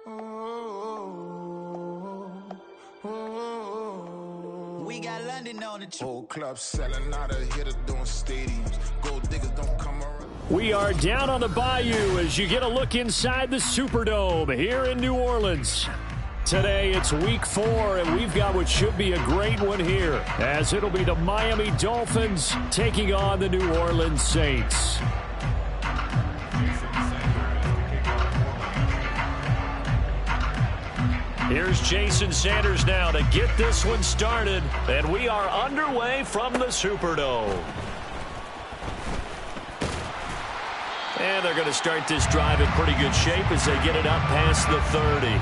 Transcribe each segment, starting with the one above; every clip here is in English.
We got London on the Whole club selling out of here to doing stadiums. Gold diggers don't come around. We are down on the bayou as you get a look inside the Superdome here in New Orleans. Today it's week 4, and we've got what should be a great one here, as it'll be the Miami Dolphins taking on the New Orleans Saints. Here's Jason Sanders now to get this one started, and we are underway from the Superdome. And they're going to start this drive in pretty good shape as they get it up past the 30.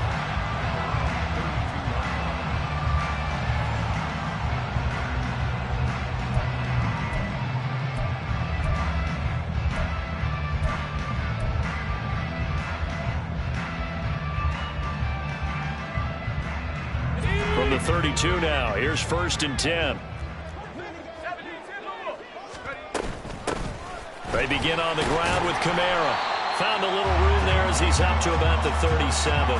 From the 32 now, here's 1st and 10. They begin on the ground with Kamara. Found a little room there as he's out to about the 37.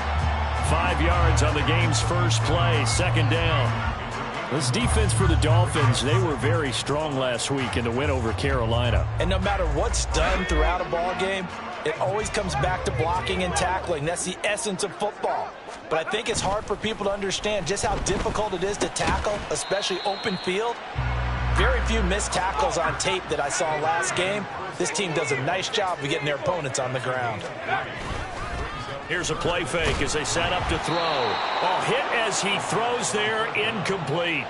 5 yards on the game's first play, 2nd down. This defense for the Dolphins, they were very strong last week in the win over Carolina. And no matter what's done throughout a ball game, it always comes back to blocking and tackling. That's the essence of football. But I think it's hard for people to understand just how difficult it is to tackle, especially open field. Very few missed tackles on tape that I saw last game. This team does a nice job of getting their opponents on the ground. Here's a play fake as they set up to throw. Oh, hit as he throws there, incomplete.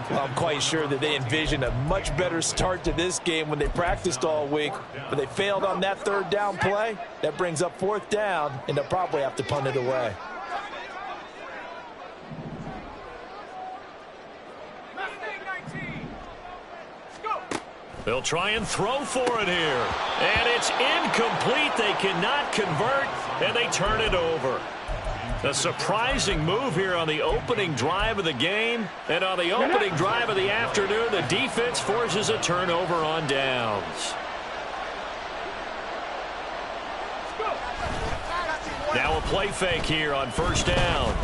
Well, I'm quite sure that they envisioned a much better start to this game when they practiced all week, but they failed on that 3rd down play. That brings up 4th down, and they'll probably have to punt it away. They'll try and throw for it here. And it's incomplete. They cannot convert, and they turn it over. A surprising move here on the opening drive of the game. And on the opening drive of the afternoon, the defense forces a turnover on downs. Now a play fake here on 1st down.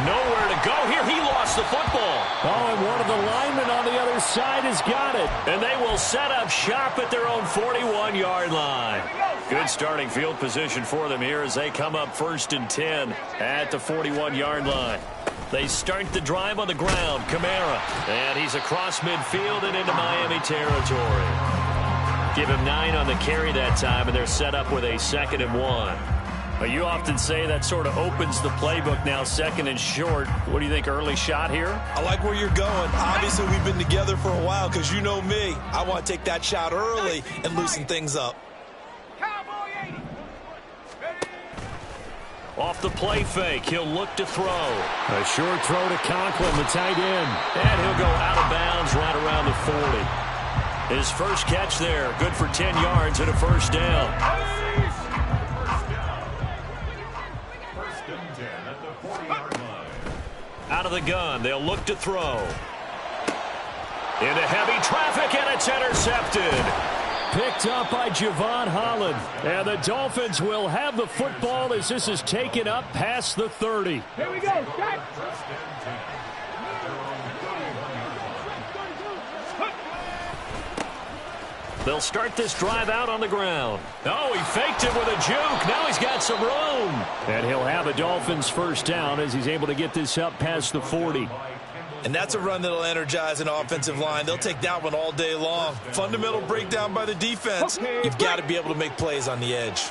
Nowhere to go here. He lost the football. Oh, and one of the linemen on the other side has got it. And they will set up shop at their own 41-yard line. Good starting field position for them here as they come up 1st and 10 at the 41-yard line. They start the drive on the ground. Kamara. And he's across midfield and into Miami territory. Give him 9 on the carry that time, and they're set up with a 2nd and 1. But you often say that sort of opens the playbook now, 2nd and short. What do you think, early shot here? I like where you're going. Obviously, we've been together for a while because you know me. I want to take that shot early and loosen things up. Off the play fake, he'll look to throw. A short throw to Conklin, the tight end. And he'll go out of bounds right around the 40. His first catch there, good for 10 yards and a 1st down. Out of the gun, they'll look to throw. Into heavy traffic, and it's intercepted. Picked up by Javon Holland. And the Dolphins will have the football as this is taken up past the 30. Here we go. Set. They'll start this drive out on the ground. Oh, he faked it with a juke. Now he's got some room. And he'll have a Dolphins 1st down as he's able to get this up past the 40. And that's a run that'll energize an offensive line. They'll take that one all day long. Fundamental breakdown by the defense. You've got to be able to make plays on the edge.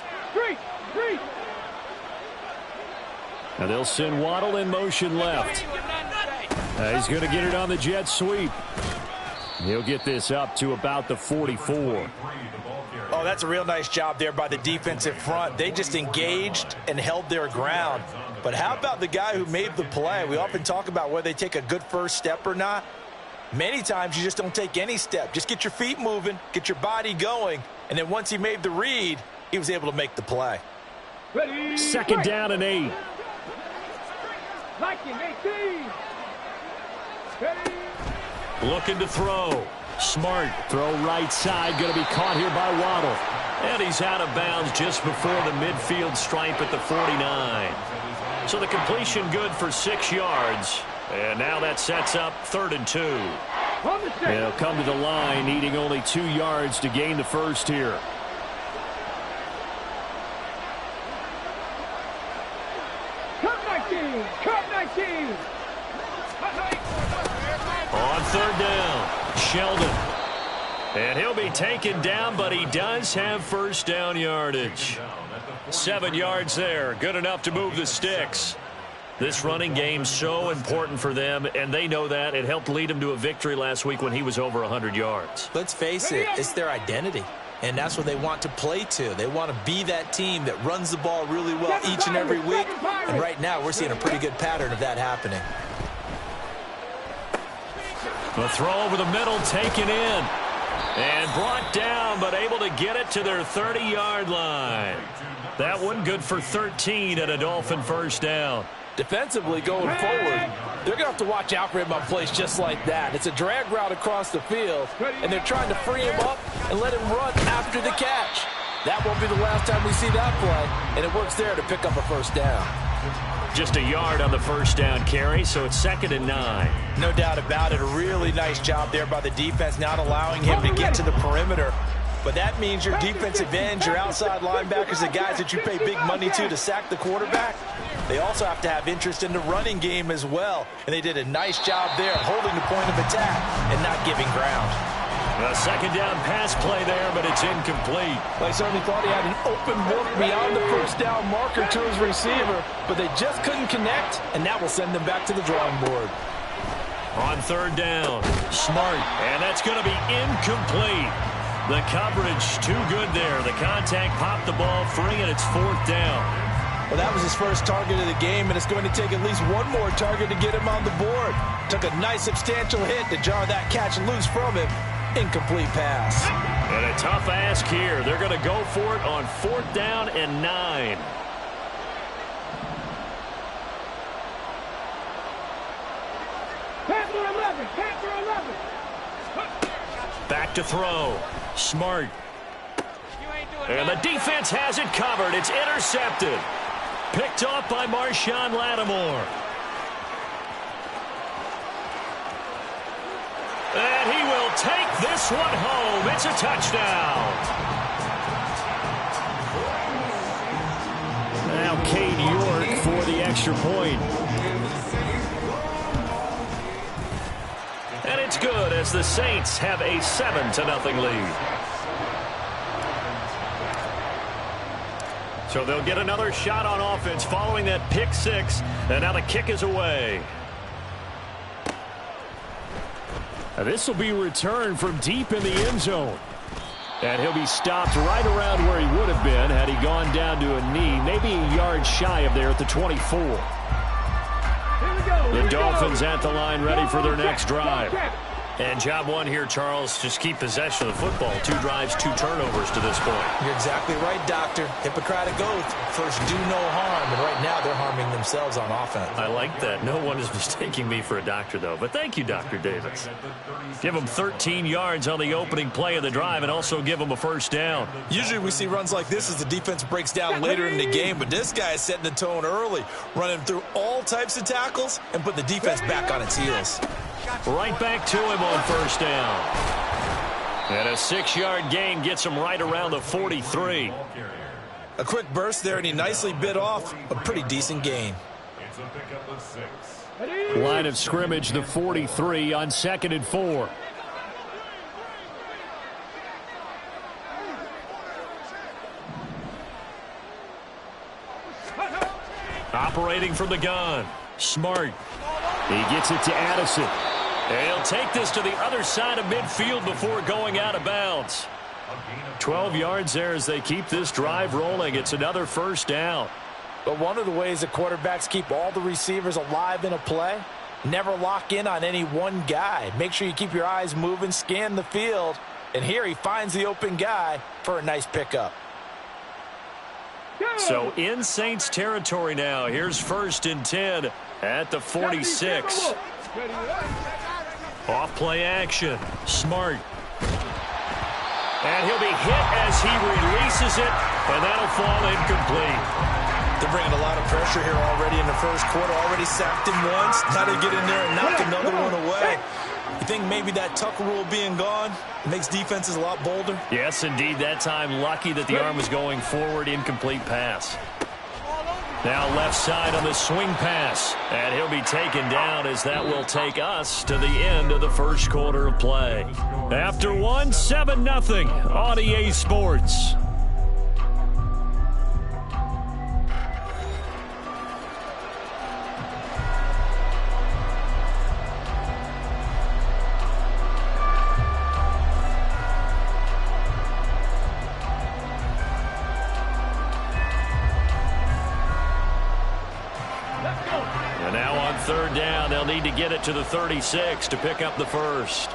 Now they'll send Waddle in motion left. He's going to get it on the jet sweep. He'll get this up to about the 44. Oh, that's a real nice job there by the defensive front. They just engaged and held their ground. But how about the guy who made the play? We often talk about whether they take a good first step or not. Many times you just don't take any step. Just get your feet moving, get your body going, and then once he made the read, he was able to make the play. 2nd down and 8. Looking to throw. Smart. Throw right side. Going to be caught here by Waddle. And he's out of bounds just before the midfield stripe at the 49. So the completion good for 6 yards. And now that sets up 3rd and 2. They'll come to the line, needing only 2 yards to gain the first here. On 3rd down, Sheldon. And he'll be taken down, but he does have first down yardage. 7 yards there, good enough to move the sticks. This running game's so important for them, and they know that. It helped lead them to a victory last week when he was over 100 yards. Let's face it, it's their identity, and that's what they want to play to. They want to be that team that runs the ball really well each and every week, and right now we're seeing a pretty good pattern of that happening. The throw over the middle taken in. And brought down, but able to get it to their 30-yard line. That one good for 13 and a Dolphin first down. Defensively going forward, they're going to have to watch out for him on plays just like that. It's a drag route across the field, and they're trying to free him up and let him run after the catch. That won't be the last time we see that play, and it works there to pick up a first down. Just a yard on the first down carry, so it's 2nd and 9. No doubt about it. A really nice job there by the defense, not allowing him to get to the perimeter. But that means your defensive ends, your outside linebackers, the guys that you pay big money to sack the quarterback, they also have to have interest in the running game as well. And they did a nice job there holding the point of attack and not giving ground. A 2nd down pass play there, but it's incomplete. They certainly thought he had an open look beyond the first down marker to his receiver, but they just couldn't connect, and that will send them back to the drawing board. On 3rd down, Smart, and that's going to be incomplete. The coverage too good there. The contact popped the ball free, and it's 4th down. Well, that was his first target of the game, and it's going to take at least one more target to get him on the board. Took a nice substantial hit to jar that catch loose from him. Incomplete pass. And a tough ask here. They're going to go for it on 4th down and 9. Back to throw. Smart. And the defense has it covered. It's intercepted. Picked off by Marshawn Lattimore. And he will take this one home. It's a touchdown. Now Cade York for the extra point. And it's good as the Saints have a 7-0 lead. So they'll get another shot on offense following that pick 6. And now the kick is away. This will be returned from deep in the end zone. And he'll be stopped right around where he would have been had he gone down to a knee, maybe a yard shy of there at the 24. The Dolphins at the line ready for their next drive. And job one here, Charles, just keep possession of the football. 2 drives, 2 turnovers to this point. You're exactly right, Doctor. Hippocratic oath. First, do no harm. And right now, they're harming themselves on offense. I like that. No one is mistaking me for a doctor, though. But thank you, Dr. Davis. Give them 13 yards on the opening play of the drive and also give them a first down. Usually we see runs like this as the defense breaks down later in the game, but this guy is setting the tone early, running through all types of tackles and put the defense back on its heels. Right back to him on first down. And a 6-yard gain gets him right around the 43. A quick burst there, and he nicely bit off a pretty decent gain. Line of scrimmage, the 43 on 2nd and 4. Operating from the gun. Smart. He gets it to Addison. And he'll take this to the other side of midfield before going out of bounds. 12 yards there as they keep this drive rolling. It's another first down. But one of the ways that quarterbacks keep all the receivers alive in a play, never lock in on any one guy. Make sure you keep your eyes moving, scan the field. And here he finds the open guy for a nice pickup. So in Saints territory now. Here's 1st and 10 at the 46. Off play action. Smart. And he'll be hit as he releases it, and that'll fall incomplete. They're bringing a lot of pressure here already in the first quarter. Already sacked him once. Now they get in there and knock another one away. You think maybe that tuck rule being gone makes defenses a lot bolder? Yes, indeed. That time, lucky that the arm was going forward. Incomplete pass. Now left side on the swing pass. And he'll be taken down as that will take us to the end of the first quarter of play. After one, 7-0 on EA Sports. Third down, they'll need to get it to the 36 to pick up the first.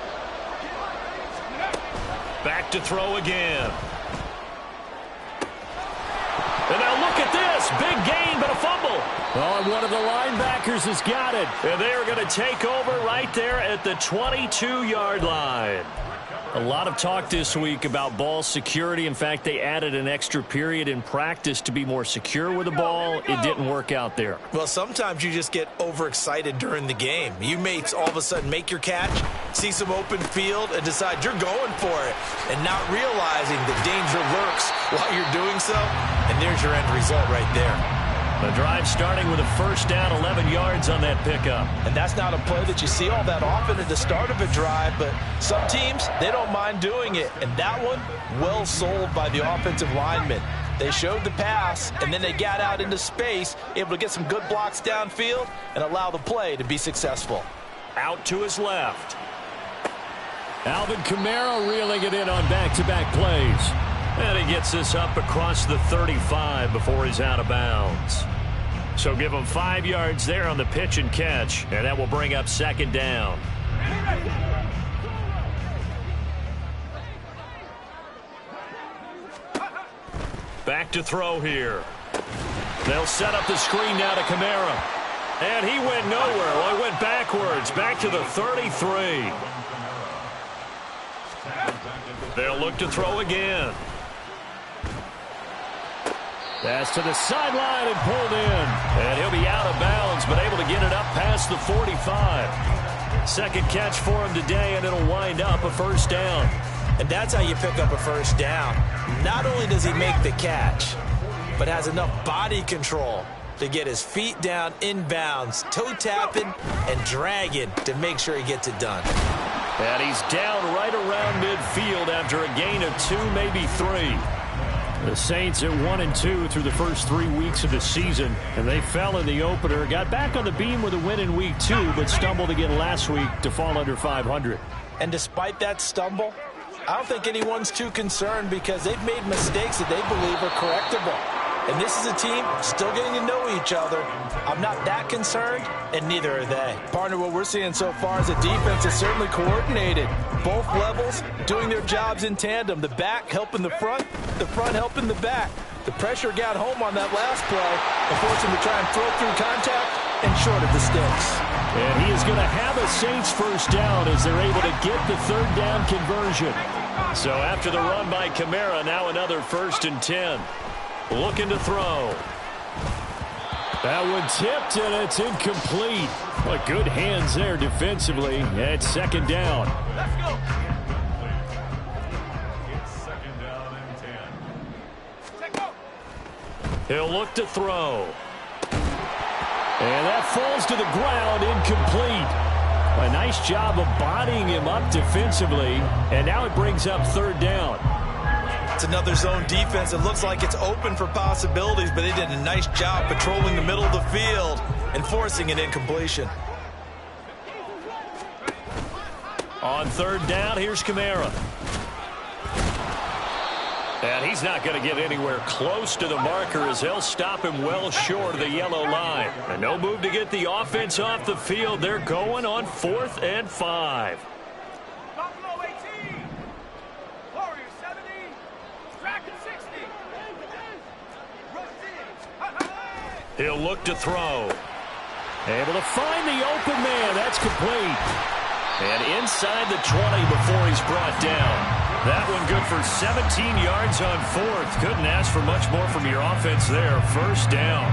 Back to throw again. And now look at this. Big gain, but a fumble. Oh, and one of the linebackers has got it. And they are going to take over right there at the 22-yard line. A lot of talk this week about ball security. In fact, they added an extra period in practice to be more secure with the ball. It didn't work out there. Well, sometimes you just get overexcited during the game. You may all of a sudden make your catch, see some open field, and decide you're going for it, and not realizing the danger lurks while you're doing so, and there's your end result right there. The drive starting with a first down, 11 yards on that pickup. And that's not a play that you see all that often at the start of a drive, but some teams, they don't mind doing it. And that one, well sold by the offensive lineman. They showed the pass, and then they got out into space, able to get some good blocks downfield and allow the play to be successful. Out to his left. Alvin Kamara reeling it in on back-to-back plays. And he gets this up across the 35 before he's out of bounds. So give him 5 yards there on the pitch and catch, and that will bring up second down. Back to throw here. They'll set up the screen now to Kamara. And he went nowhere. Well, he went backwards, back to the 33. They'll look to throw again. Pass to the sideline and pulled in. And he'll be out of bounds, but able to get it up past the 45. Second catch for him today, and it'll wind up a first down. And that's how you pick up a first down. Not only does he make the catch, but has enough body control to get his feet down inbounds, toe tapping and dragging to make sure he gets it done. And he's down right around midfield after a gain of 2, maybe 3. The Saints at 1-2 through the first 3 weeks of the season, and they fell in the opener. Got back on the beam with a win in week 2, but stumbled again last week to fall under 500. And despite that stumble, I don't think anyone's too concerned because they've made mistakes that they believe are correctable. And this is a team still getting to know each other. I'm not that concerned, and neither are they. Partner, what we're seeing so far is a defense that's certainly coordinated. Both levels doing their jobs in tandem. The back helping the front helping the back. The pressure got home on that last play and forced him to try and throw through contact and short of the sticks. And he is going to have a Saints first down as they're able to get the third down conversion. So after the run by Kamara, now another 1st and 10. Looking to throw. That one tipped, and it's incomplete. But good hands there defensively. It's second down. Let's go. He'll look to throw. And that falls to the ground, incomplete. A nice job of bodying him up defensively. And now it brings up third down. It's another zone defense. It looks like it's open for possibilities, but they did a nice job patrolling the middle of the field and forcing an incompletion. On third down, here's Kamara. And he's not going to get anywhere close to the marker as they'll stop him well short of the yellow line. And no move to get the offense off the field. They're going on 4th and 5. Buffalo 18. Warriors 70. Dragon 60. He'll look to throw. Able to find the open man. That's complete. And inside the 20 before he's brought down. That one good for 17 yards on fourth. Couldn't ask for much more from your offense there. First down.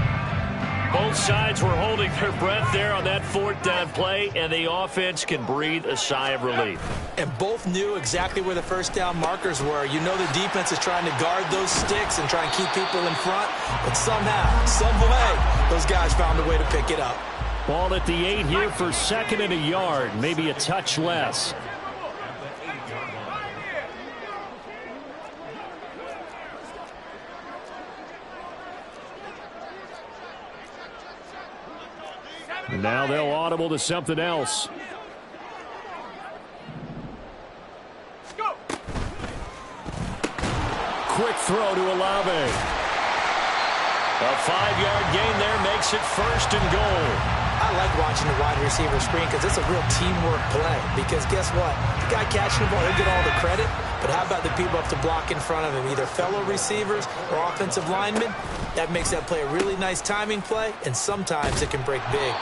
Both sides were holding their breath there on that fourth down play, and the offense can breathe a sigh of relief. And both knew exactly where the first down markers were. You know the defense is trying to guard those sticks and try and keep people in front, but somehow, some way, those guys found a way to pick it up. Ball at the 8 here for second and a yard, maybe a touch less. Now they'll audible to something else. Go. Quick throw to Olave. A 5-yard gain there makes it first and goal. I like watching the wide receiver screen because it's a real teamwork play. Because guess what? The guy catching the ball, he'll get all the credit. But how about the people up to block in front of him, either fellow receivers or offensive linemen? That makes that play a really nice timing play, and sometimes it can break big.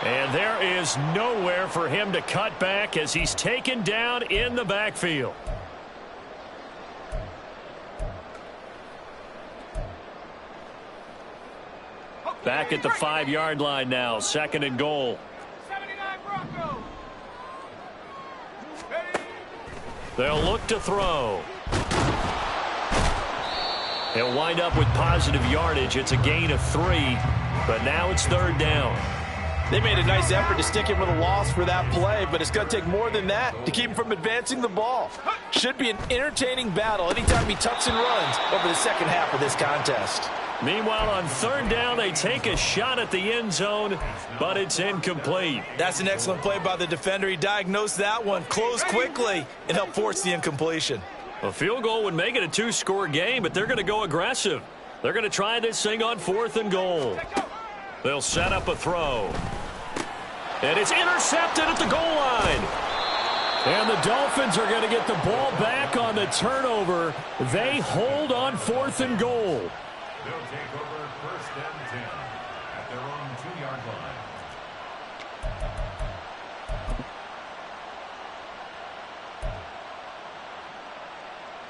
And there is nowhere for him to cut back as he's taken down in the backfield. Back at the 5-yard line now, second and goal. 79 Broncos. They'll look to throw. He'll wind up with positive yardage. It's a gain of 3, but now it's third down. They made a nice effort to stick him with a loss for that play, but it's going to take more than that to keep him from advancing the ball. Should be an entertaining battle anytime he tucks and runs over the second half of this contest. Meanwhile, on third down, they take a shot at the end zone, but it's incomplete. That's an excellent play by the defender. He diagnosed that one, closed quickly, and helped force the incompletion. A field goal would make it a 2-score game, but they're going to go aggressive. They're going to try this thing on fourth and goal. They'll set up a throw. And it's intercepted at the goal line. And the Dolphins are going to get the ball back on the turnover. They hold on fourth and goal. They'll take over first and 10 at their own 2-yard line.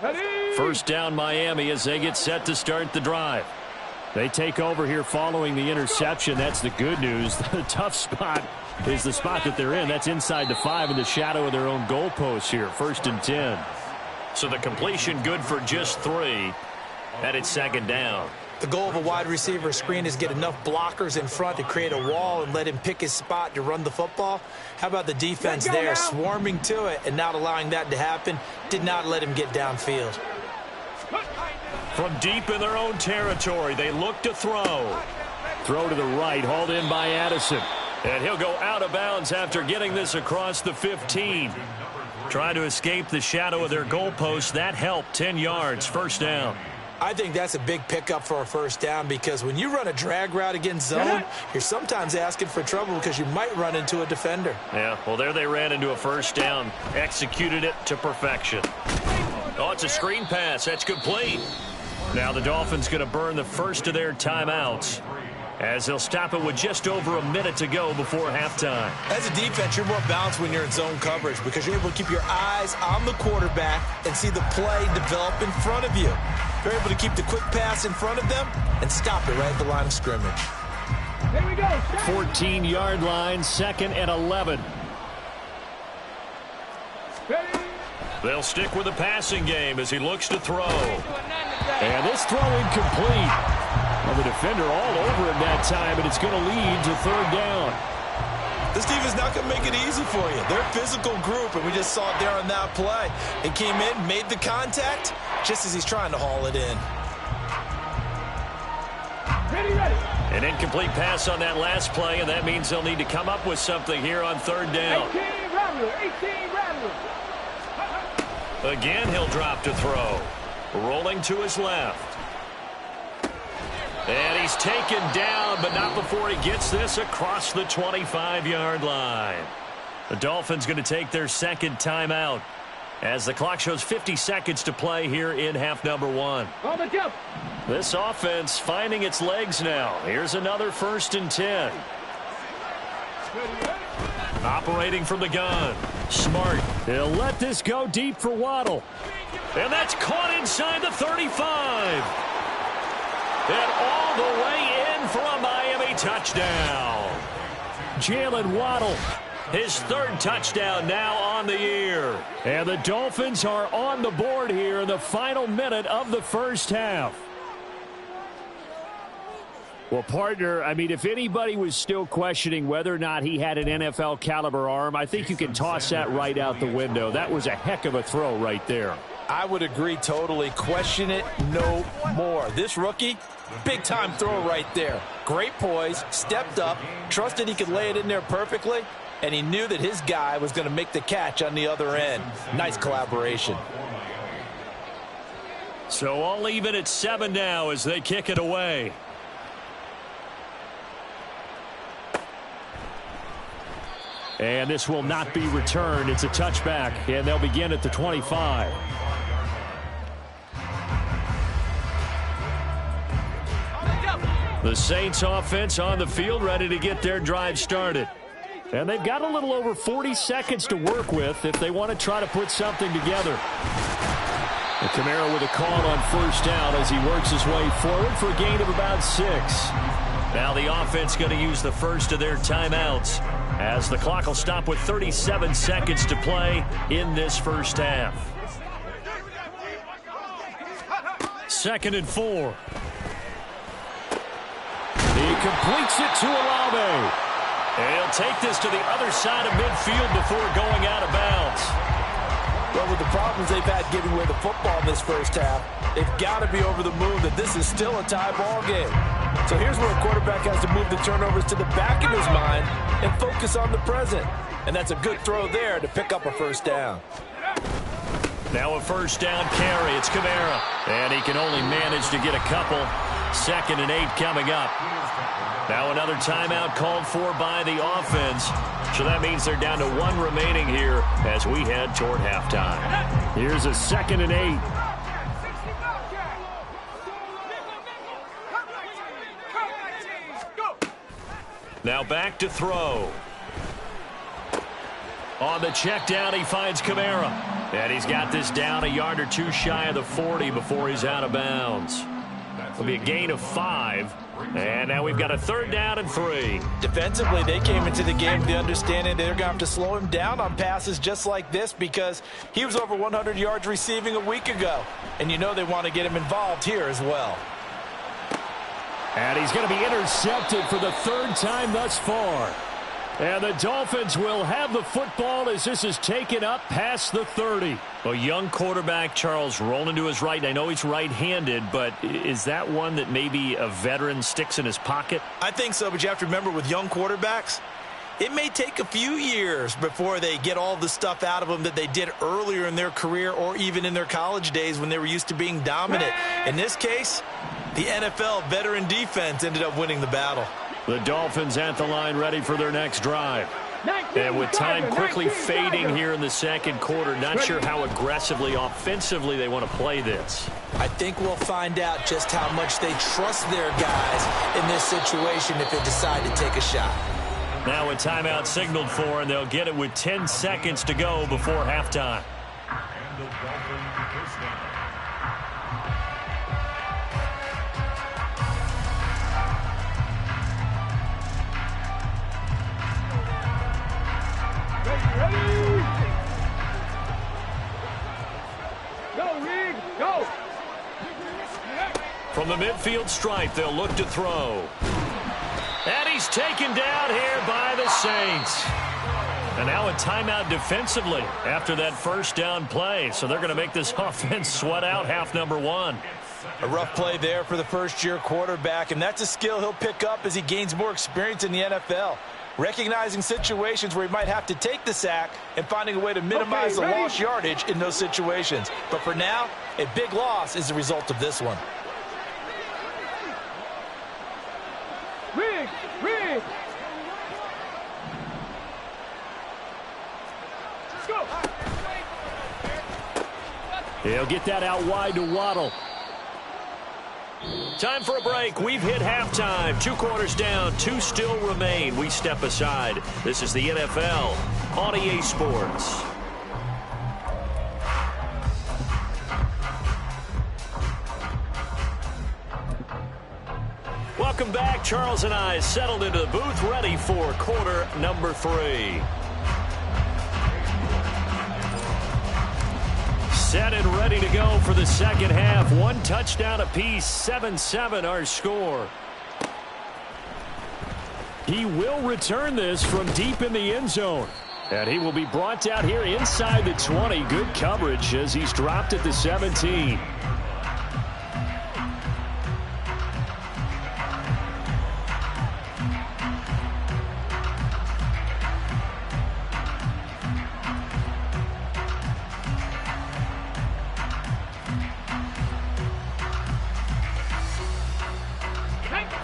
Ready. First down Miami as they get set to start the drive. They take over here following the interception. That's the good news. The tough spot is the spot that they're in. That's inside the 5 in the shadow of their own goalpost here. First and 10. So the completion good for just 3. And it's second down. The goal of a wide receiver screen is get enough blockers in front to create a wall and let him pick his spot to run the football. How about the defense there swarming to it and not allowing that to happen? Did not let him get downfield. From deep in their own territory, they look to throw. Throw to the right, hauled in by Addison. And he'll go out of bounds after getting this across the 15. Trying to escape the shadow of their goalpost. That helped. 10 yards, first down. I think that's a big pickup for a first down because when you run a drag route against zone, you're sometimes asking for trouble because you might run into a defender. Yeah, well, there they ran into a first down. Executed it to perfection. Oh, it's a screen pass. That's complete. Now the Dolphins going to burn the first of their timeouts as they'll stop it with just over a minute to go before halftime. As a defense, you're more balanced when you're in zone coverage because you're able to keep your eyes on the quarterback and see the play develop in front of you. You're able to keep the quick pass in front of them and stop it right at the line of scrimmage. Here we go. 14-yard line, second and 11. Ready. They'll stick with the passing game as he looks to throw. And this throw incomplete. Well, the defender all over him that time, and it's going to lead to third down. This team is not going to make it easy for you. They're a physical group, and we just saw it there on that play. It came in, made the contact, just as he's trying to haul it in. Ready. An incomplete pass on that last play, and that means they'll need to come up with something here on third down. 18 Rattler. Again, he'll drop to throw. Rolling to his left. And he's taken down, but not before he gets this across the 25-yard line. The Dolphins going to take their second timeout as the clock shows 50 seconds to play here in half number 1. On the jump. This offense finding its legs now. Here's another first and 10. Operating from the gun. Smart. He'll let this go deep for Waddle. And that's caught inside the 35. And all the way in for a Miami touchdown. Jalen Waddle, his third touchdown now on the year. And the Dolphins are on the board here in the final minute of the first half. Well, partner, I mean, if anybody was still questioning whether or not he had an NFL caliber arm, I think you can toss that right out the window. That was a heck of a throw right there. I would agree totally. Question it no more. This rookie, big-time throw right there. Great poise, stepped up, trusted he could lay it in there perfectly, and he knew that his guy was going to make the catch on the other end. Nice collaboration. So all even at 7 now as they kick it away. And this will not be returned. It's a touchback, and they'll begin at the 25. The Saints offense on the field ready to get their drive started. And they've got a little over 40 seconds to work with if they want to try to put something together. And Kamara with a call on first down as he works his way forward for a gain of about 6. Now the offense going to use the first of their timeouts as the clock will stop with 37 seconds to play in this first half. 2nd and 4. He completes it to Olave. And he'll take this to the other side of midfield before going out of bounds. Well, with the problems they've had giving away the football in this first half, they've got to be over the moon that this is still a tie ball game. So here's where a quarterback has to move the turnovers to the back of his mind and focus on the present. And that's a good throw there to pick up a first down. Now a first down carry. It's Kamara. And he can only manage to get a couple. 2nd and 8 coming up. Now another timeout called for by the offense. So that means they're down to 1 remaining here as we head toward halftime. Here's a 2nd and 8. Now back to throw. On the check down, he finds Kamara. And he's got this down a yard or 2 shy of the 40 before he's out of bounds. It'll be a gain of 5. And now we've got a 3rd down and 3. Defensively, they came into the game with the understanding they're going to have to slow him down on passes just like this because he was over 100 yards receiving a week ago. And you know they want to get him involved here as well. And he's going to be intercepted for the 3rd time thus far. And the Dolphins will have the football as this is taken up past the 30. A young quarterback, Charles, rolling to his right. I know he's right-handed, but is that one that maybe a veteran sticks in his pocket? I think so, but you have to remember with young quarterbacks, it may take a few years before they get all the stuff out of them that they did earlier in their career or even in their college days when they were used to being dominant. In this case, the NFL veteran defense ended up winning the battle. The Dolphins at the line ready for their next drive. And with time quickly fading here in the 2nd quarter, not sure how aggressively, offensively they want to play this. I think we'll find out just how much they trust their guys in this situation if they decide to take a shot. Now a timeout signaled for, and they'll get it with 10 seconds to go before halftime. And the Dolphins first down. Ready? Go, Reed, go! From the midfield stripe, they'll look to throw. And he's taken down here by the Saints. And now a timeout defensively after that first down play. So they're going to make this offense sweat out half number 1. A rough play there for the first-year quarterback, and that's a skill he'll pick up as he gains more experience in the NFL. Recognizing situations where he might have to take the sack and finding a way to minimize the lost yardage in those situations. But for now, a big loss is the result of this one. Reed! Let's go! He'll get that out wide to Waddle. Time for a break. We've hit halftime. 2 quarters down, 2 still remain. We step aside. This is the NFL on EA Sports. Welcome back. Charles and I settled into the booth, ready for quarter number 3. Set and ready to go for the second half. 1 touchdown apiece, 7-7 our score. He will return this from deep in the end zone. And he will be brought down here inside the 20. Good coverage as he's dropped at the 17.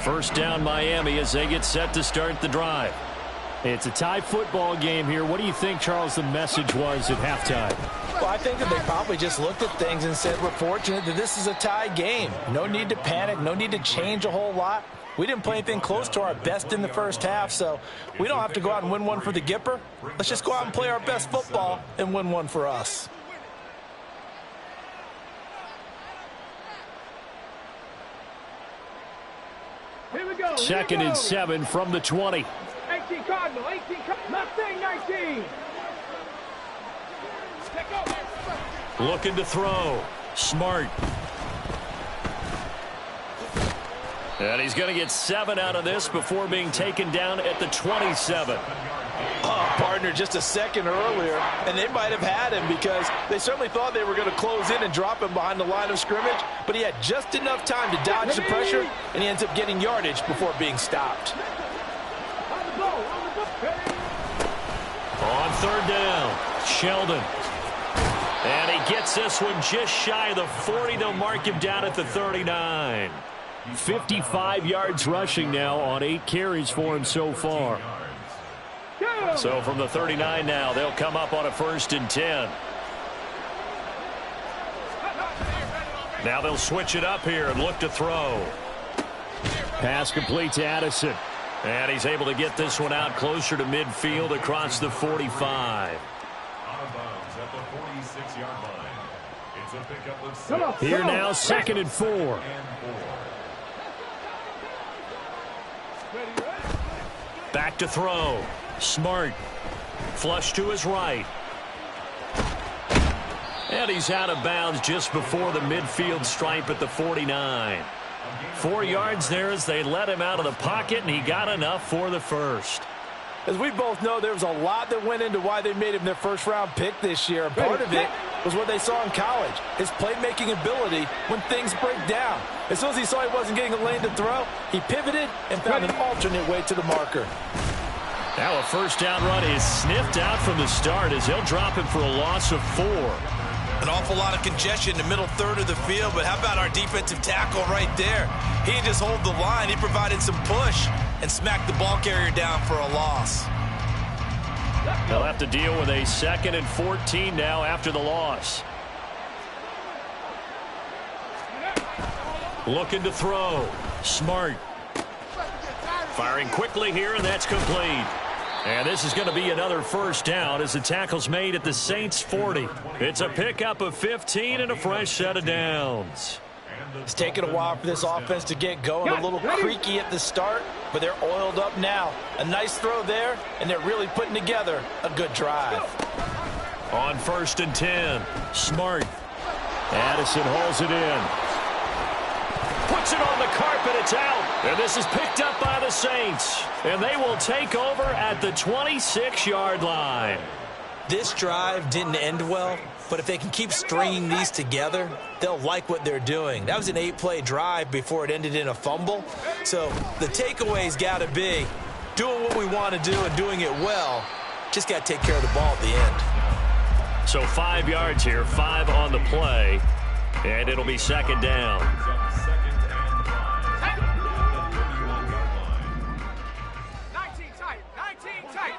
First down Miami as they get set to start the drive. It's a tie football game here. What do you think, Charles, the message was at halftime? Well, I think that they probably just looked at things and said, we're fortunate that this is a tie game. No need to panic. No need to change a whole lot. We didn't play anything close to our best in the first half, so we don't have to go out and win one for the Gipper. Let's just go out and play our best football and win one for us. Here we go. Second and 7 from the 20. 18 Cardinal, 18 Cardinal. Left thing, 19. Looking to throw. Smart. And he's going to get 7 out of this before being taken down at the 27. Partner, just a second earlier, and they might have had him because they certainly thought they were going to close in and drop him behind the line of scrimmage, but he had just enough time to dodge the pressure, and he ends up getting yardage before being stopped. On third down, Sheldon. And he gets this one just shy of the 40. They'll mark him down at the 39. 55 yards rushing now on 8 carries for him so far. So from the 39 now, they'll come up on a 1st and 10. Now they'll switch it up here and look to throw. Pass complete to Addison. And he's able to get this one out closer to midfield across the 45. Here now, 2nd and 4. Back to throw. Smart. Flush to his right. And he's out of bounds just before the midfield stripe at the 49. 4 yards there as they let him out of the pocket, and he got enough for the first. As we both know, there was a lot that went into why they made him their first-round pick this year. Part of it was what they saw in college, his playmaking ability when things break down. As soon as he saw he wasn't getting a lane to throw, he pivoted and found an alternate way to the marker. Now a first down run is sniffed out from the start as they'll drop him for a loss of 4. An awful lot of congestion in the middle third of the field, but how about our defensive tackle right there? He didn't just hold the line, he provided some push and smacked the ball carrier down for a loss. They'll have to deal with a 2nd and 14 now after the loss. Looking to throw. Smart. Firing quickly here, and that's complete. And this is going to be another first down as the tackle's made at the Saints 40. It's a pickup of 15 and a fresh set of downs. It's taken a while for this offense to get going. A little creaky at the start, but they're oiled up now. A nice throw there, and they're really putting together a good drive. On 1st and 10, Smart. Addison hauls it in. Puts it on the carpet, it's out. And this is picked up by the Saints. And they will take over at the 26-yard line. This drive didn't end well, but if they can keep stringing these together, they'll like what they're doing. That was an 8-play drive before it ended in a fumble. So the takeaway's got to be doing what we want to do and doing it well. Just got to take care of the ball at the end. So 5 yards here, 5 on the play. And it'll be 2nd down. 19 tight, 19 tight.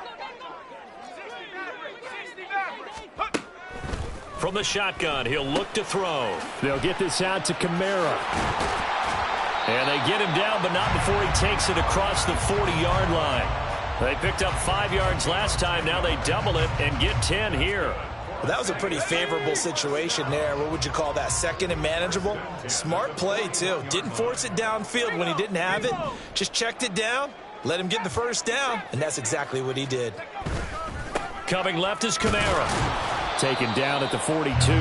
60 Maverick. From the shotgun, he'll look to throw. They'll get this out to Kamara. And they get him down, but not before he takes it across the 40-yard line. They picked up 5 yards last time. Now they double it and get 10 here. Well, that was a pretty favorable situation there. What would you call that? Second and manageable? Smart play, too. Didn't force it downfield when he didn't have it. Just checked it down, let him get the first down, and that's exactly what he did. Coming left is Kamara. Taken down at the 42.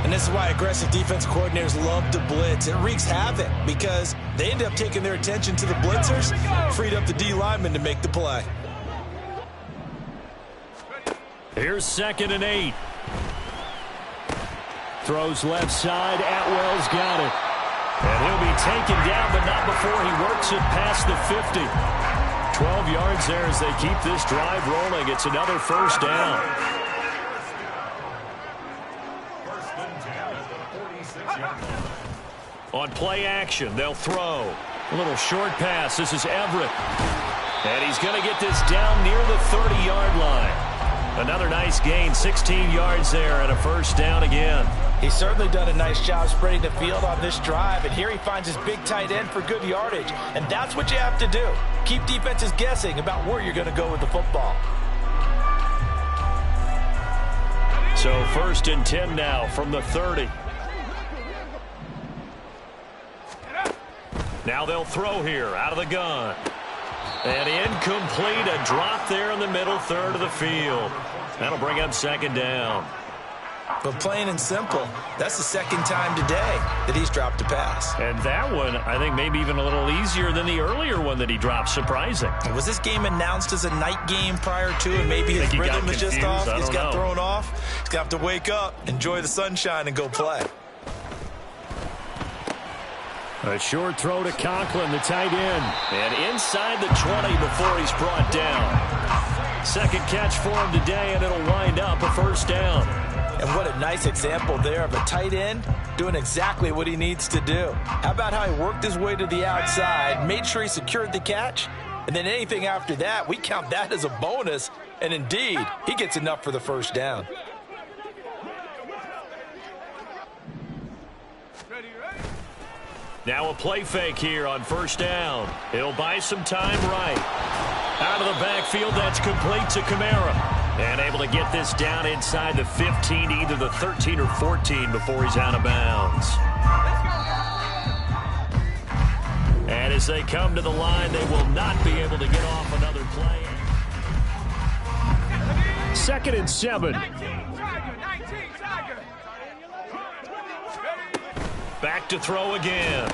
And this is why aggressive defense coordinators love to blitz. It wreaks havoc because they end up taking their attention to the blitzers, freed up the D lineman to make the play. Here's 2nd and 8. Throws left side. Atwell's got it. And he'll be taken down, but not before he works it past the 50. 12 yards there as they keep this drive rolling. It's another first down. On play action, they'll throw. A little short pass. This is Everett. And he's going to get this down near the 30-yard line. Another nice gain, 16 yards there, and a first down again. He's certainly done a nice job spreading the field on this drive, and here he finds his big tight end for good yardage. And that's what you have to do. Keep defenses guessing about where you're going to go with the football. So 1st and 10 now from the 30. Now they'll throw here out of the gun. And incomplete, a drop there in the middle third of the field. That'll bring up 2nd down. But plain and simple, that's the 2nd time today that he's dropped a pass. And that one, I think, maybe even a little easier than the earlier one that he dropped. Surprising. Was this game announced as a night game prior to, and maybe his rhythm is just off? He's got thrown off. He's going to have to wake up, enjoy the sunshine, and go play. A short throw to Conklin, the tight end. And inside the 20 before he's brought down. Second catch for him today, and it'll wind up a first down. And what a nice example there of a tight end doing exactly what he needs to do. How about how he worked his way to the outside, made sure he secured the catch, and then anything after that, we count that as a bonus. And indeed, he gets enough for the first down. Now a play fake here on first down. He'll buy some time right. Out of the backfield, that's complete to Kamara. And able to get this down inside the 15, either the 13 or 14 before he's out of bounds. And as they come to the line, they will not be able to get off another play. 2nd and 7. Back to throw again.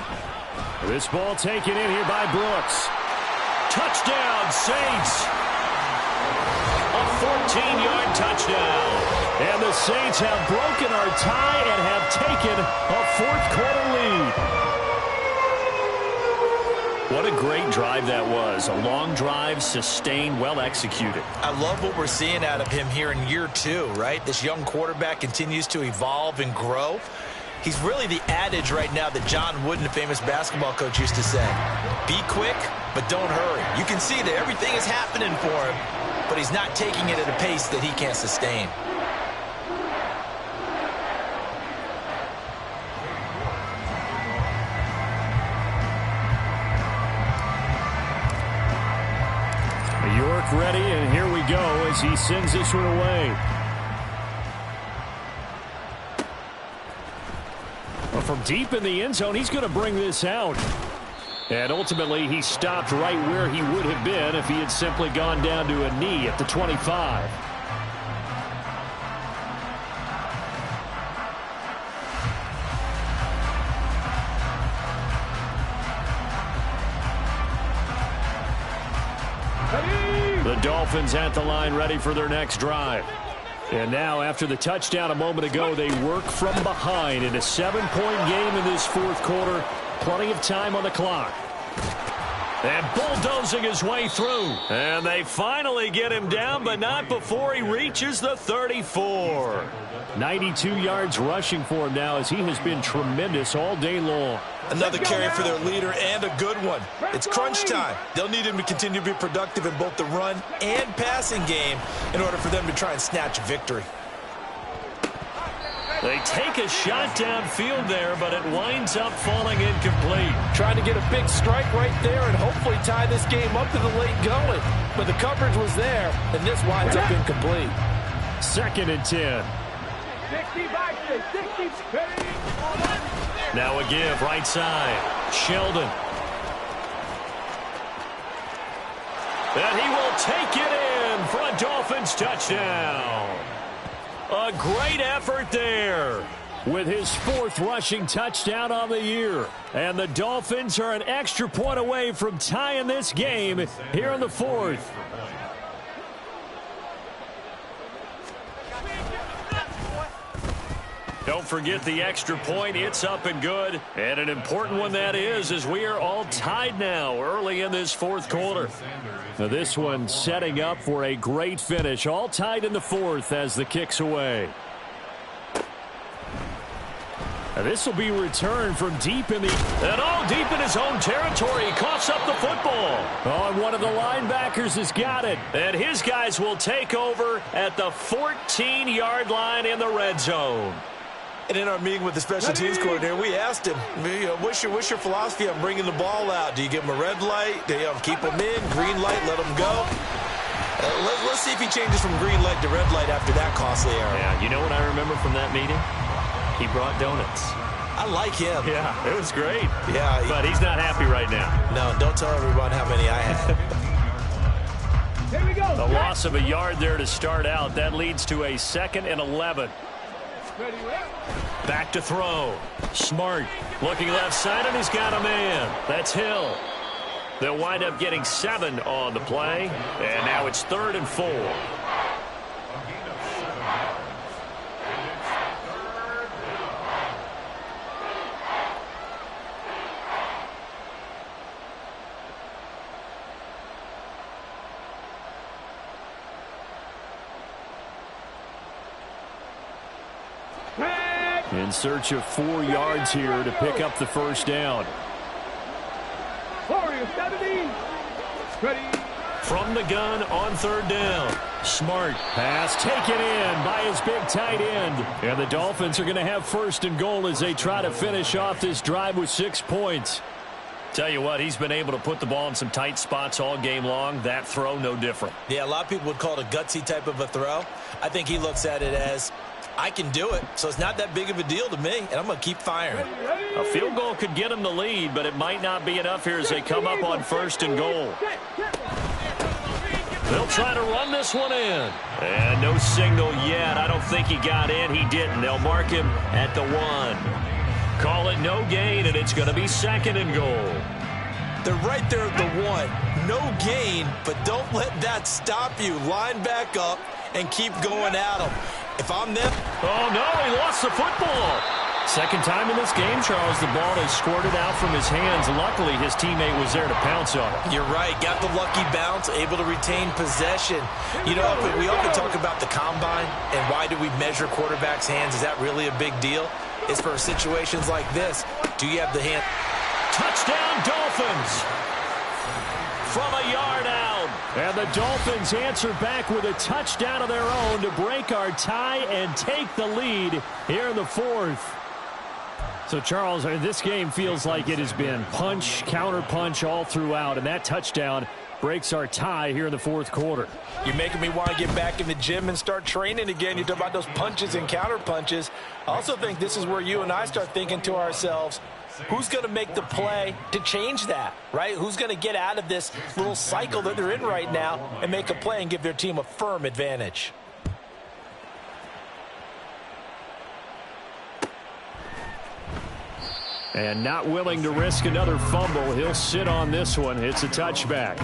This ball taken in here by Brooks. Touchdown, Saints. A 14-yard touchdown. And the Saints have broken our tie and have taken a 4th quarter lead. What a great drive that was. A long drive, sustained, well executed. I love what we're seeing out of him here in year 2, right? This young quarterback continues to evolve and grow. He's really the adage right now that John Wooden, the famous basketball coach, used to say. Be quick, but don't hurry. You can see that everything is happening for him, but he's not taking it at a pace that he can't sustain. York ready, and here we go as he sends this one away. Well, from deep in the end zone, he's going to bring this out. And ultimately, he stopped right where he would have been if he had simply gone down to a knee at the 25. The Dolphins at the line, ready for their next drive. And now, after the touchdown a moment ago, they work from behind in a 7-point game in this 4th quarter. Plenty of time on the clock. And bulldozing his way through. And they finally get him down, but not before he reaches the 34. 92 yards rushing for him now as he has been tremendous all day long. Another carry for their leader and a good one. It's crunch time. They'll need him to continue to be productive in both the run and passing game in order for them to try and snatch a victory. They take a shot downfield there, but it winds up falling incomplete. Trying to get a big strike right there and hopefully tie this game up to the late going. But the coverage was there, and this winds up incomplete. 2nd and 10. 60. Now a give, right side. Sheldon. And he will take it in for a Dolphins touchdown. A great effort there. With his 4th rushing touchdown on the year. And the Dolphins are an extra point away from tying this game here in the 4th. Don't forget the extra point. It's up and good. And an important one that is, as we are all tied now early in this 4th quarter. Now this one setting up for a great finish. All tied in the 4th as the kick's away. Now this will be returned from deep in the... And all deep in his own territory. He coughs up the football. Oh, and one of the linebackers has got it. And his guys will take over at the 14-yard line in the red zone. And in our meeting with the special teams coordinator, we asked him, what's your philosophy on bringing the ball out? Do you give him a red light? Do you keep him in? Green light, let him go? Let's see if he changes from green light to red light after that costly error. Yeah, you know what I remember from that meeting? He brought donuts. I like him. Yeah, it was great. Yeah. But he's not happy right now. No, don't tell everyone how many I had. Here we go. A loss of a yard there to start out. That leads to a 2nd and 11. Back to throw. Smart. Looking left side, and he's got a man. That's Hill. They'll wind up getting 7 on the play. And now it's 3rd and 4. In search of 4 yards here to pick up the first down. Warrior 70. Ready. From the gun on 3rd down. Smart pass taken in by his big tight end. And the Dolphins are going to have 1st and goal as they try to finish off this drive with 6 points. Tell you what, he's been able to put the ball in some tight spots all game long. That throw, no different. Yeah, a lot of people would call it a gutsy type of a throw. I think he looks at it as, I can do it, so it's not that big of a deal to me, and I'm going to keep firing. A field goal could get him the lead, but it might not be enough here as they come up on 1st and goal. They'll try to run this one in. And no signal yet. I don't think he got in. He didn't. They'll mark him at the 1. Call it no gain, and it's going to be 2nd and goal. They're right there at the 1. No gain, but don't let that stop you. Line back up and keep going at them. If I'm them... Oh, no, he lost the football. 2nd time in this game, Charles, the ball has squirted out from his hands. Luckily, his teammate was there to pounce on it. You're right. Got the lucky bounce, able to retain possession. You know, we often talk about the combine and why do we measure quarterbacks' hands. Is that really a big deal? It's for situations like this. Do you have the hand? Touchdown, Dolphins. From a yard out. And the Dolphins answer back with a touchdown of their own to break our tie and take the lead here in the 4th. So, Charles, this game feels like it has been punch, counter-punch all throughout, and that touchdown breaks our tie here in the 4th quarter. You're making me want to get back in the gym and start training again. You talk about those punches and counter-punches. I also think this is where you and I start thinking to ourselves, who's going to make the play to change that, right? Who's going to get out of this little cycle that they're in right now and make a play and give their team a firm advantage? And not willing to risk another fumble. He'll sit on this one. It's a touchback.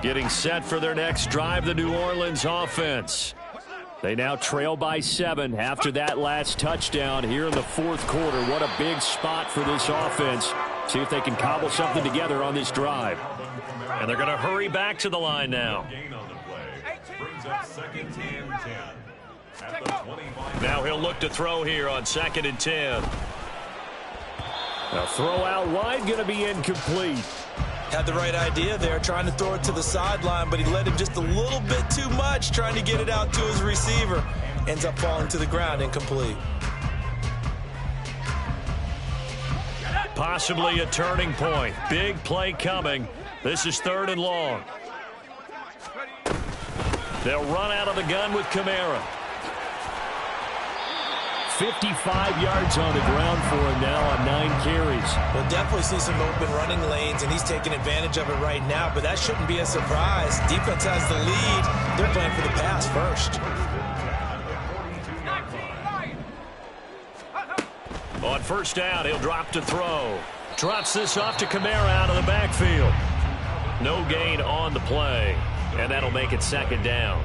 Getting set for their next drive, the New Orleans offense. They now trail by 7 after that last touchdown here in the 4th quarter. What a big spot for this offense. See if they can cobble something together on this drive. And they're going to hurry back to the line now. Now he'll look to throw here on 2nd and 10. A throw out wide, going to be incomplete. Had the right idea there, trying to throw it to the sideline, but he let him just a little bit too much, trying to get it out to his receiver. Ends up falling to the ground, incomplete. Possibly a turning point. Big play coming This is 3rd and long. They'll run out of the gun with Kamara. 55 yards on the ground for him now on 9 carries. We'll definitely see some open running lanes, and he's taking advantage of it right now, but that shouldn't be a surprise. Defense has the lead. They're playing for the pass first. On 1st down, he'll drop to throw. Drops this off to Kamara out of the backfield. No gain on the play, and that'll make it 2nd down.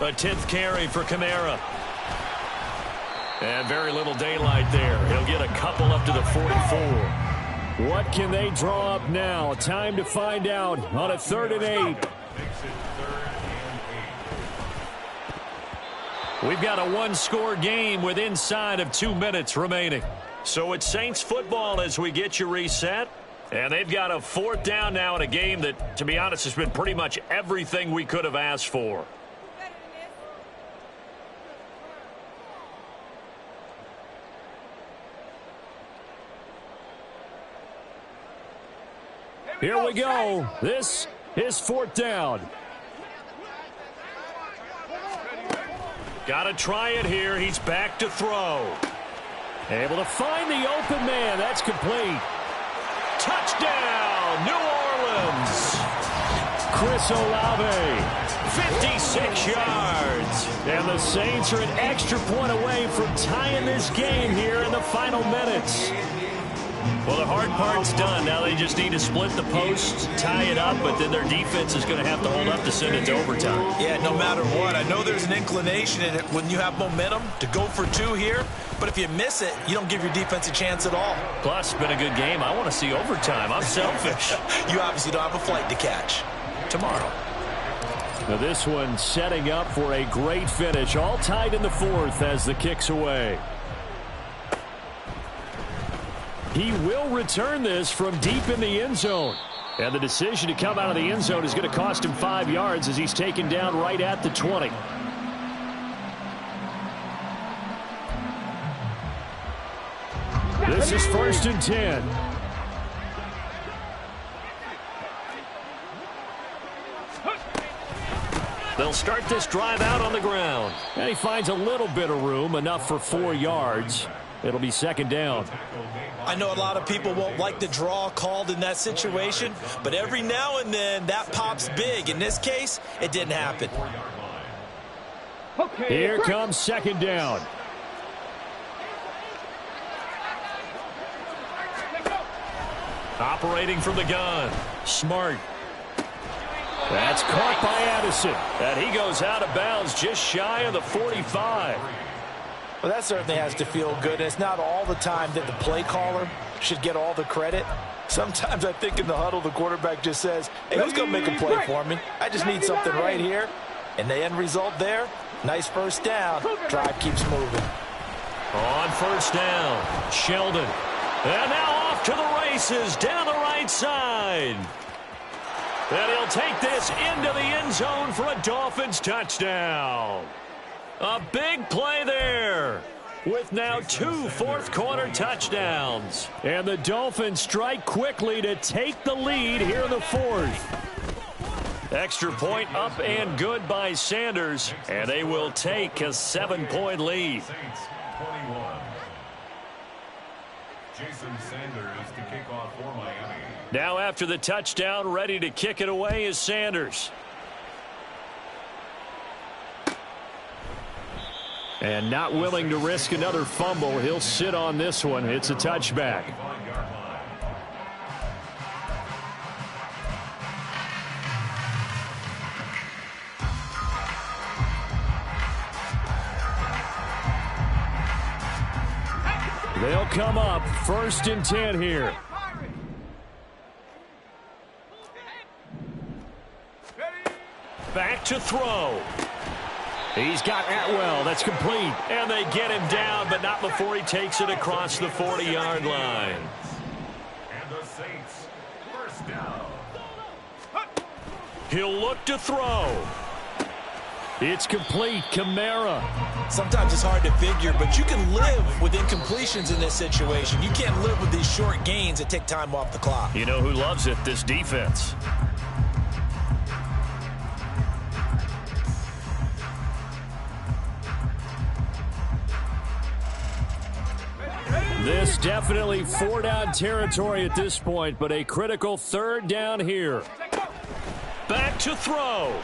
A 10th carry for Kamara. And very little daylight there. He'll get a couple up to the 44. What can they draw up now? Time to find out on a 3rd and 8. We've got a 1-score game with inside of 2 minutes remaining. So it's Saints football as we get you reset. And they've got a 4th down now in a game that, to be honest, has been pretty much everything we could have asked for. Here we go. This is 4th down. Got to try it here. He's back to throw. Able to find the open man. That's complete. Touchdown, New Orleans. Chris Olave. 56 yards. And the Saints are an extra point away from tying this game here in the final minutes. Well, the hard part's done. Now they just need to split the posts, tie it up, but then their defense is going to have to hold up to send it to overtime. Yeah, no matter what. I know there's an inclination in it when you have momentum to go for 2 here, but if you miss it, you don't give your defense a chance at all. Plus, it's been a good game. I want to see overtime. I'm selfish. You obviously don't have a flight to catch. Tomorrow. Now this one setting up for a great finish. All tied in the 4th as the kick's away. He will return this from deep in the end zone. And the decision to come out of the end zone is going to cost him 5 yards as he's taken down right at the 20. This is 1st and 10. They'll start this drive out on the ground. And he finds a little bit of room, enough for 4 yards. It'll be 2nd down. I know a lot of people won't like the draw called in that situation, but every now and then that pops big. In this case, it didn't happen. Here comes 2nd down. Operating from the gun. Smart. That's caught by Addison. And he goes out of bounds just shy of the 45. Well, that certainly has to feel good. And it's not all the time that the play caller should get all the credit. Sometimes I think in the huddle, the quarterback just says, hey, who's going to make a play for me? I just need something right here. And the end result there, nice 1st down. Drive keeps moving. On 1st down, Sheldon. And now off to the races down the right side. And he'll take this into the end zone for a Dolphins touchdown. A big play there with now 2 4th-quarter touchdowns. And the Dolphins strike quickly to take the lead here in the 4th. Extra point up and good by Sanders, and they will take a 7-point lead. Saints 21. Jason Sanders to kick off for Miami. Now after the touchdown, ready to kick it away is Sanders. And not willing to risk another fumble. He'll sit on this one. It's a touchback. They'll come up 1st and 10 here. Back to throw. He's got Atwell. That's complete. And they get him down, but not before he takes it across the 40-yard line. And the Saints, 1st down. He'll look to throw. It's complete. Kamara. Sometimes it's hard to figure, but you can live with incompletions in this situation. You can't live with these short gains that take time off the clock. You know who loves it? This defense. This definitely 4-down territory at this point, but a critical 3rd down here. Back to throw.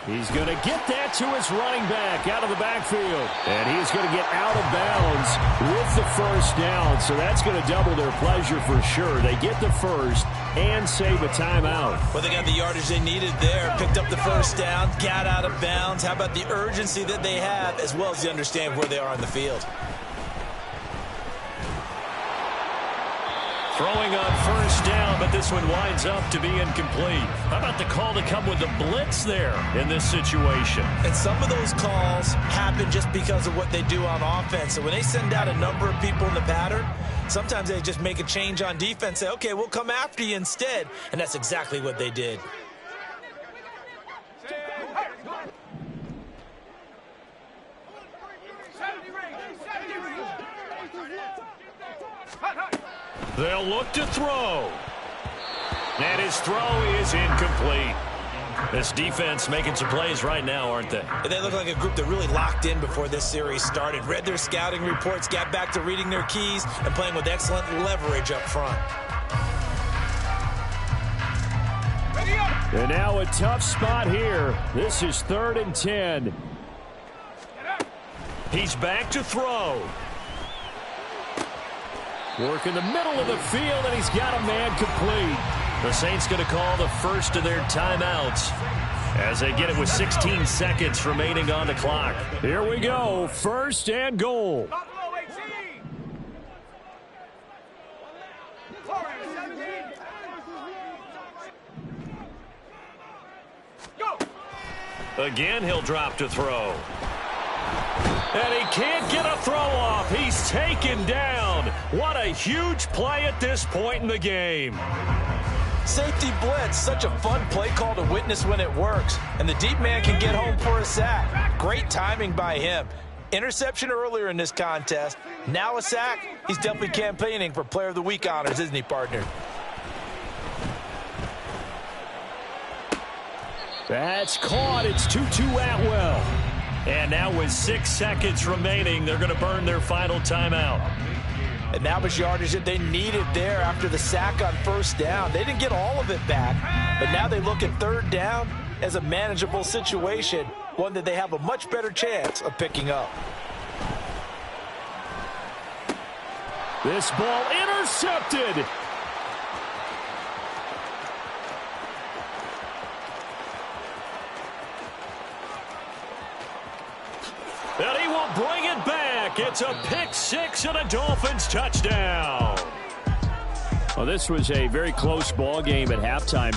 He's going to get that to his running back out of the backfield. And he's going to get out of bounds with the 1st down. So that's going to double their pleasure for sure. They get the 1st and save a timeout. Well, they got the yardage they needed there. Picked up the 1st down, got out of bounds. How about the urgency that they have, as well as they understand where they are on the field? Throwing on 1st down, but this one winds up to be incomplete. How about the call to come with the blitz there in this situation? And some of those calls happen just because of what they do on offense. So when they send out a number of people in the pattern, sometimes they just make a change on defense, say, okay, we'll come after you instead. And that's exactly what they did. They'll look to throw. And his throw is incomplete. This defense making some plays right now, aren't they? They look like a group that really locked in before this series started. Read their scouting reports, got back to reading their keys, and playing with excellent leverage up front. And now a tough spot here. This is 3rd and 10. He's back to throw. Work in the middle of the field, and he's got a man complete. The Saints going to call the first of their timeouts as they get it with 16 seconds remaining on the clock. Here we go, 1st and goal. Again, he'll drop to throw. And he can't get a throw off. He's taken down. What a huge play at this point in the game. Safety blitz, such a fun play call to witness when it works. And the deep man can get home for a sack. Great timing by him. Interception earlier in this contest. Now a sack. He's definitely campaigning for Player of the Week honors, isn't he, partner? That's caught. It's 2-2 Atwell. And now with 6 seconds remaining, they're going to burn their final timeout. And that was yardage that they needed there after the sack on 1st down. They didn't get all of it back, but now they look at 3rd down as a manageable situation, one that they have a much better chance of picking up. This ball intercepted. And he will bring it back. It's a pick 6 and a Dolphins touchdown. Well, this was a very close ball game at halftime.